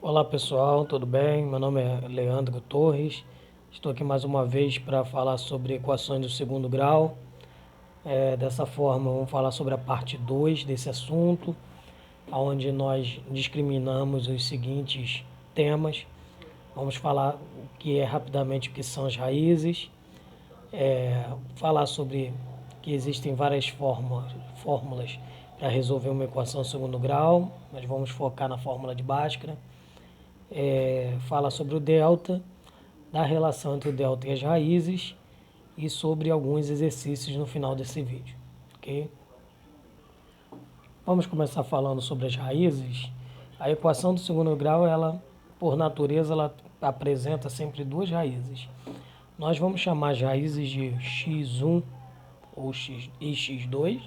Olá pessoal, tudo bem? Meu nome é Leandro Torres. Estou aqui mais uma vez para falar sobre equações do segundo grau. Dessa forma, vamos falar sobre a parte 2 desse assunto, onde nós discriminamos os seguintes temas. Vamos falar rapidamente o que são as raízes, falar sobre que existem várias fórmulas para resolver uma equação do segundo grau. Nós vamos focar na fórmula de Bhaskara. Fala sobre o delta, da relação entre o delta e as raízes e sobre alguns exercícios no final desse vídeo, ok? Vamos começar falando sobre as raízes. A equação do segundo grau, ela, por natureza, ela apresenta sempre duas raízes. Nós vamos chamar as raízes de x1 ou e x2,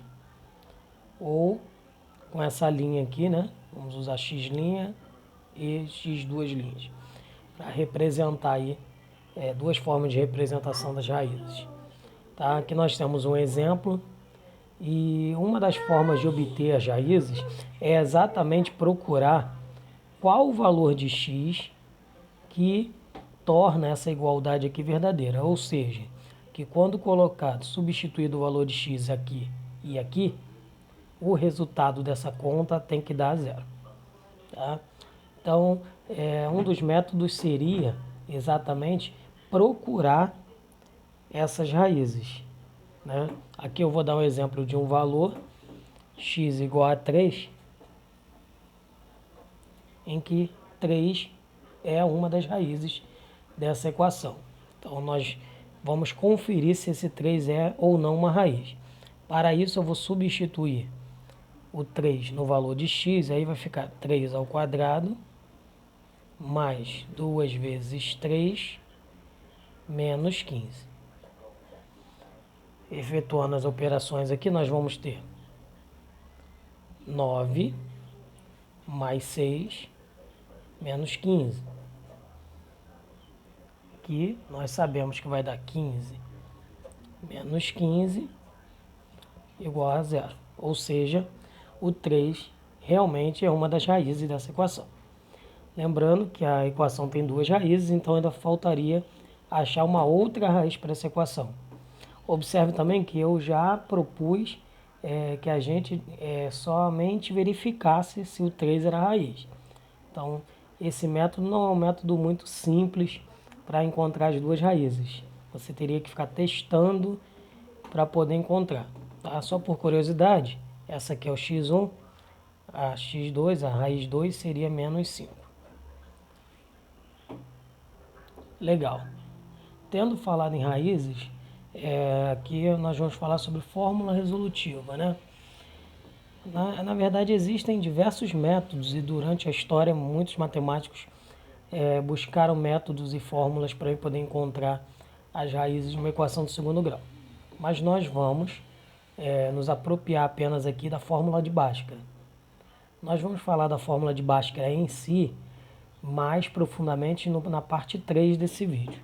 ou com essa linha aqui, né? Vamos usar x' e x2' para representar aí duas formas de representação das raízes. Tá? Aqui nós temos um exemplo e uma das formas de obter as raízes é exatamente procurar qual o valor de x que torna essa igualdade aqui verdadeira, ou seja, que quando colocado, substituído o valor de x aqui e aqui, o resultado dessa conta tem que dar zero. Tá? Então, um dos métodos seria exatamente procurar essas raízes, né? Aqui eu vou dar um exemplo de um valor x igual a 3, em que 3 é uma das raízes dessa equação. Então, nós vamos conferir se esse 3 é ou não uma raiz. Para isso, eu vou substituir o 3 no valor de x, aí vai ficar 3 ao quadrado mais 2 vezes 3 menos 15. Efetuando as operações aqui, nós vamos ter 9 mais 6 menos 15. Aqui nós sabemos que vai dar 15 menos 15 igual a zero. Ou seja, o 3 realmente é uma das raízes dessa equação. Lembrando que a equação tem duas raízes, então ainda faltaria achar uma outra raiz para essa equação. Observe também que eu já propus que a gente somente verificasse se o 3 era a raiz. Então, esse método não é um método muito simples para encontrar as duas raízes. Você teria que ficar testando para poder encontrar. Tá? Só por curiosidade, essa aqui é o x1, a x2, a raiz 2 seria menos 5. Legal. Tendo falado em raízes, aqui nós vamos falar sobre fórmula resolutiva, né? Na verdade, existem diversos métodos e durante a história muitos matemáticos buscaram métodos e fórmulas para poder encontrar as raízes de uma equação do segundo grau. Mas nós vamos nos apropriar apenas aqui da fórmula de Bhaskara. Nós vamos falar da fórmula de Bhaskara em si mais profundamente na parte 3 desse vídeo.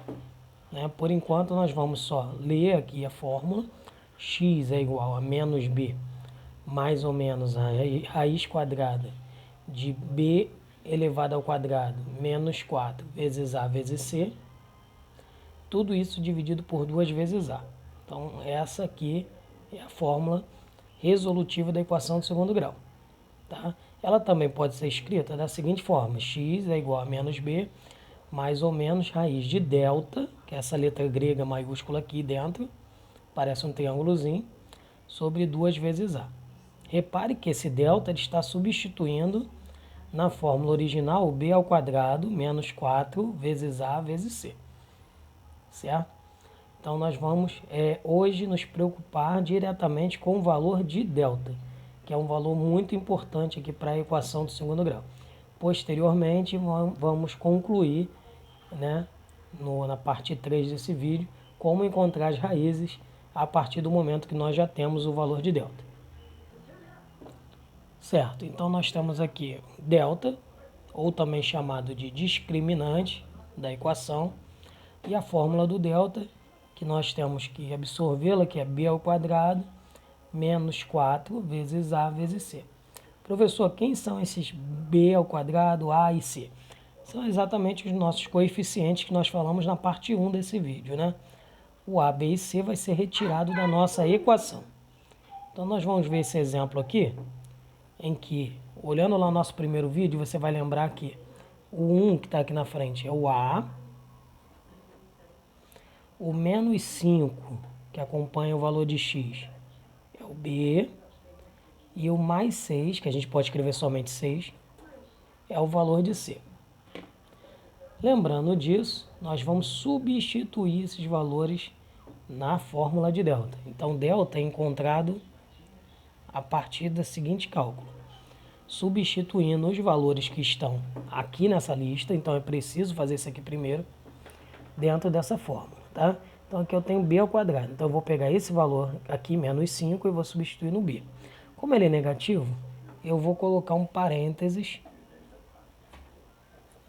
Né? Por enquanto, nós vamos só ler aqui a fórmula. X é igual a menos b mais ou menos a raiz quadrada de b elevado ao quadrado menos 4 vezes a vezes c. Tudo isso dividido por 2 vezes a. Então, essa aqui é a fórmula resolutiva da equação do segundo grau. Tá? Ela também pode ser escrita da seguinte forma: x é igual a menos b mais ou menos raiz de delta, que é essa letra grega maiúscula aqui dentro, parece um triângulozinho, sobre 2 vezes a. Repare que esse delta está substituindo na fórmula original o b ao quadrado menos 4 vezes a vezes c. Certo? Então nós vamos hoje nos preocupar diretamente com o valor de delta, que é um valor muito importante aqui para a equação do segundo grau. Posteriormente vamos concluir, né, na parte 3 desse vídeo, como encontrar as raízes a partir do momento que nós já temos o valor de delta. Certo, então nós temos aqui delta, ou também chamado de discriminante da equação, e a fórmula do delta, que nós temos que absorvê-la, que é b ao quadrado menos 4 vezes a vezes c. Professor, quem são esses b ao quadrado, a e c? são exatamente os nossos coeficientes que nós falamos na parte 1 desse vídeo, né? O A, B e C vai ser retirado da nossa equação. Então, nós vamos ver esse exemplo aqui, em que, olhando lá no nosso primeiro vídeo, você vai lembrar que o 1 que está aqui na frente é o A, o menos 5, que acompanha o valor de x, é o B, e o mais 6, que a gente pode escrever somente 6, é o valor de C. Lembrando disso, nós vamos substituir esses valores na fórmula de delta. Então, delta é encontrado a partir do seguinte cálculo. Substituindo os valores que estão aqui nessa lista, então é preciso fazer isso aqui primeiro, dentro dessa fórmula, tá? Então, aqui eu tenho b ao quadrado. Então, eu vou pegar esse valor aqui, menos 5, e vou substituir no b. Como ele é negativo, eu vou colocar um parênteses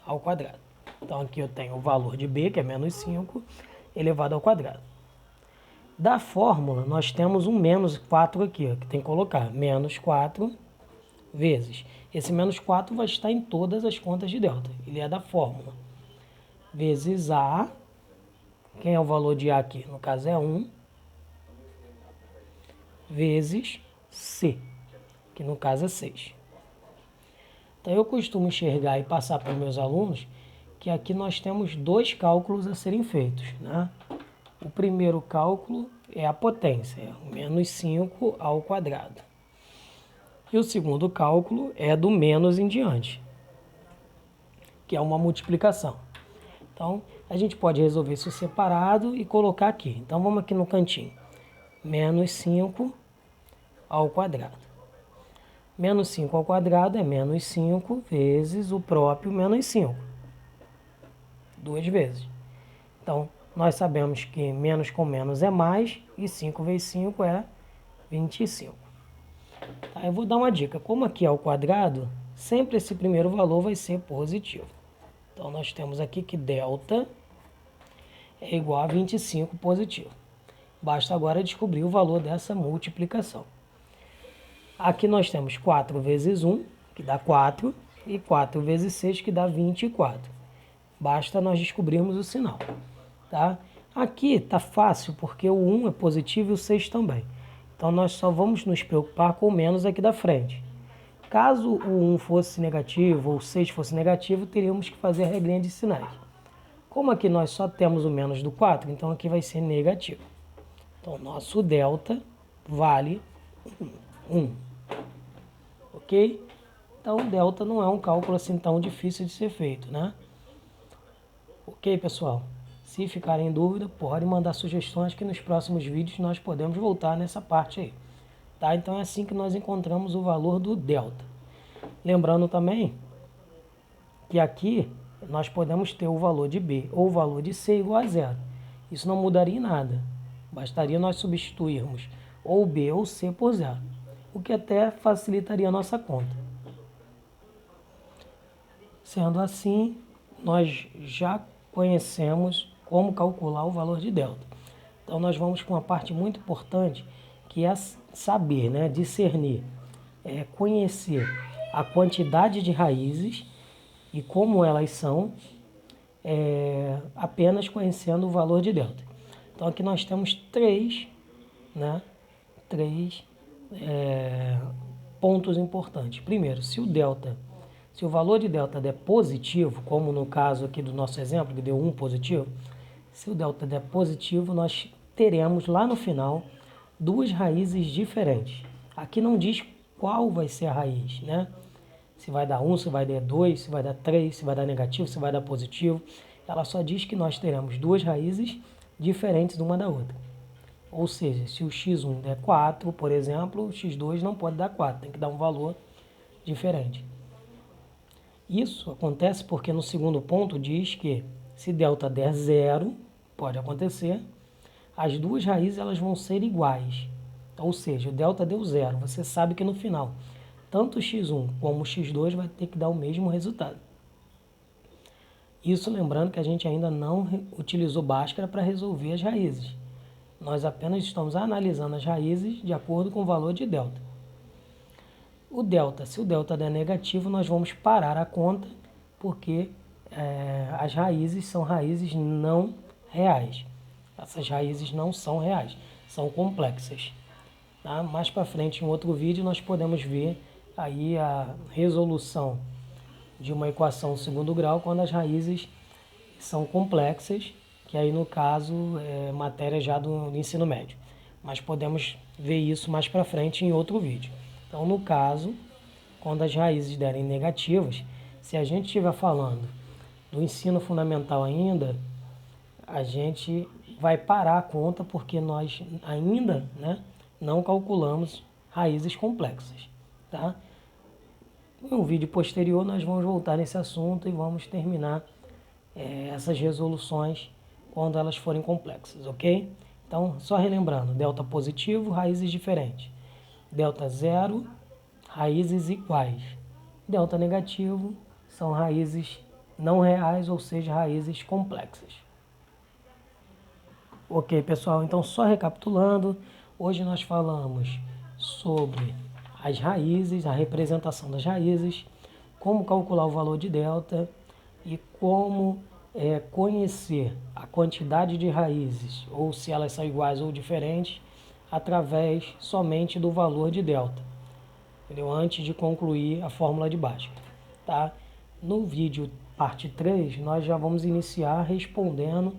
ao quadrado. Então, aqui eu tenho o valor de b, que é menos 5, elevado ao quadrado. Da fórmula, nós temos um menos 4 aqui, ó, que tem que colocar menos 4 vezes. Esse menos 4 vai estar em todas as contas de delta. Ele é da fórmula. Vezes A. Quem é o valor de A aqui? No caso é 1. Vezes C, que no caso é 6. Então, eu costumo enxergar e passar para os meus alunos que aqui nós temos dois cálculos a serem feitos, né? O primeiro cálculo é a potência, é o menos 5 ao quadrado. E o segundo cálculo é do menos em diante, que é uma multiplicação. Então, a gente pode resolver isso separado e colocar aqui. Então, vamos aqui no cantinho. Menos 5 ao quadrado. Menos 5 ao quadrado é menos 5 vezes o próprio menos 5. Duas vezes. Então, nós sabemos que menos com menos é mais, e 5 vezes 5 é 25. Tá, eu vou dar uma dica. Como aqui é ao quadrado, sempre esse primeiro valor vai ser positivo. Então, nós temos aqui que delta é igual a 25 positivo. Basta agora descobrir o valor dessa multiplicação. Aqui nós temos 4 vezes 1, que dá 4, e 4 vezes 6, que dá 24. Basta nós descobrirmos o sinal. Tá? Aqui está fácil, porque o 1 é positivo e o 6 também. Então, nós só vamos nos preocupar com o menos aqui da frente. Caso o 1 fosse negativo ou o 6 fosse negativo, teríamos que fazer a regrinha de sinais. Como aqui nós só temos o menos do 4, então aqui vai ser negativo. Então, nosso delta vale 1. Ok? Então, delta não é um cálculo assim tão difícil de ser feito, né? Ok, pessoal? Se ficarem em dúvida, podem mandar sugestões que nos próximos vídeos nós podemos voltar nessa parte aí. Tá? Então, é assim que nós encontramos o valor do delta. Lembrando também que aqui nós podemos ter o valor de B ou o valor de C igual a zero. Isso não mudaria em nada. Bastaria nós substituirmos ou B ou C por zero, o que até facilitaria a nossa conta. Sendo assim, nós já conhecemos como calcular o valor de delta. Então, nós vamos com uma parte muito importante, que é saber, né, discernir, conhecer a quantidade de raízes e como elas são, apenas conhecendo o valor de delta. Então, aqui nós temos três pontos importantes. Primeiro, se o valor de delta der positivo, como no caso aqui do nosso exemplo, que deu 1 positivo, se o delta der positivo, nós teremos lá no final duas raízes diferentes. Aqui não diz qual vai ser a raiz, né? Se vai dar 1, se vai dar 2, se vai dar 3, se vai dar negativo, se vai dar positivo. Ela só diz que nós teremos duas raízes diferentes uma da outra. Ou seja, se o x1 der 4, por exemplo, o x2 não pode dar 4, tem que dar um valor diferente. Isso acontece porque no segundo ponto diz que se delta der 0, pode acontecer, as duas raízes elas vão ser iguais. Ou seja, o delta deu 0. Você sabe que no final, tanto o x1 como o x2 vai ter que dar o mesmo resultado. Isso lembrando que a gente ainda não utilizou Bhaskara para resolver as raízes. Nós apenas estamos analisando as raízes de acordo com o valor de delta. O delta, se o delta der negativo, nós vamos parar a conta, porque as raízes são raízes não reais. Essas raízes não são reais, são complexas. Tá? Mais para frente, em outro vídeo, nós podemos ver aí a resolução de uma equação de segundo grau quando as raízes são complexas, que aí no caso é matéria já do ensino médio. Mas podemos ver isso mais para frente em outro vídeo. Então, no caso, quando as raízes derem negativas, se a gente estiver falando do ensino fundamental ainda, a gente vai parar a conta porque nós ainda, né, não calculamos raízes complexas. Tá? Em um vídeo posterior nós vamos voltar nesse assunto e vamos terminar essas resoluções quando elas forem complexas, ok? Então, só relembrando, delta positivo, raízes diferentes. Delta zero, raízes iguais. Delta negativo são raízes não reais, ou seja, raízes complexas. Ok, pessoal, então só recapitulando, hoje nós falamos sobre as raízes, a representação das raízes, como calcular o valor de delta e como conhecer a quantidade de raízes, ou se elas são iguais ou diferentes, através somente do valor de delta, entendeu? Antes de concluir a fórmula de Bhaskara. Tá? No vídeo parte 3, nós já vamos iniciar respondendo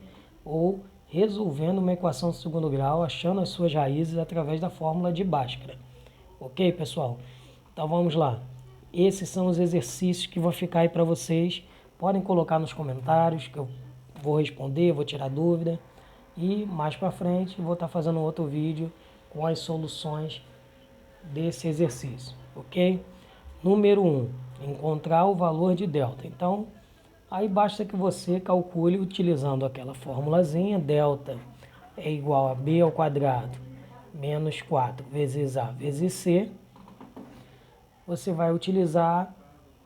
ou resolvendo uma equação de segundo grau, achando as suas raízes através da fórmula de Bhaskara. Ok, pessoal? Então vamos lá. Esses são os exercícios que vão ficar aí para vocês. Podem colocar nos comentários que eu vou responder, vou tirar dúvida. E mais para frente vou estar fazendo outro vídeo com as soluções desse exercício, ok? Número 1, encontrar o valor de delta. Então, aí basta que você calcule utilizando aquela formulazinha, delta é igual a b ao quadrado menos 4 vezes a vezes c. Você vai utilizar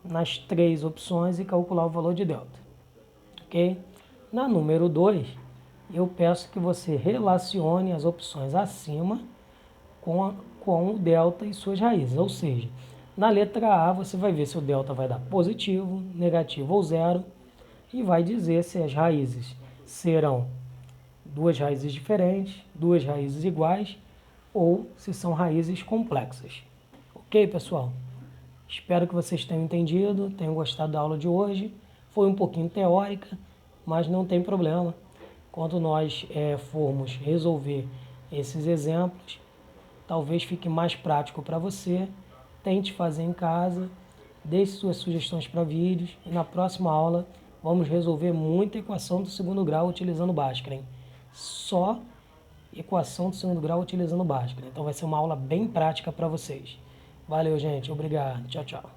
nas três opções e calcular o valor de delta, ok? Na número 2, eu peço que você relacione as opções acima com o delta e suas raízes, ou seja, na letra A você vai ver se o delta vai dar positivo, negativo ou zero e vai dizer se as raízes serão duas raízes diferentes, duas raízes iguais ou se são raízes complexas. Ok, pessoal? Espero que vocês tenham entendido, tenham gostado da aula de hoje. Foi um pouquinho teórica, mas não tem problema. Quando nós formos resolver esses exemplos, talvez fique mais prático para você. Tente fazer em casa, deixe suas sugestões para vídeos e na próxima aula vamos resolver muita equação do segundo grau utilizando Bhaskara, hein? Só equação do segundo grau utilizando Bhaskara. Então vai ser uma aula bem prática para vocês. Valeu, gente. Obrigado. Tchau, tchau.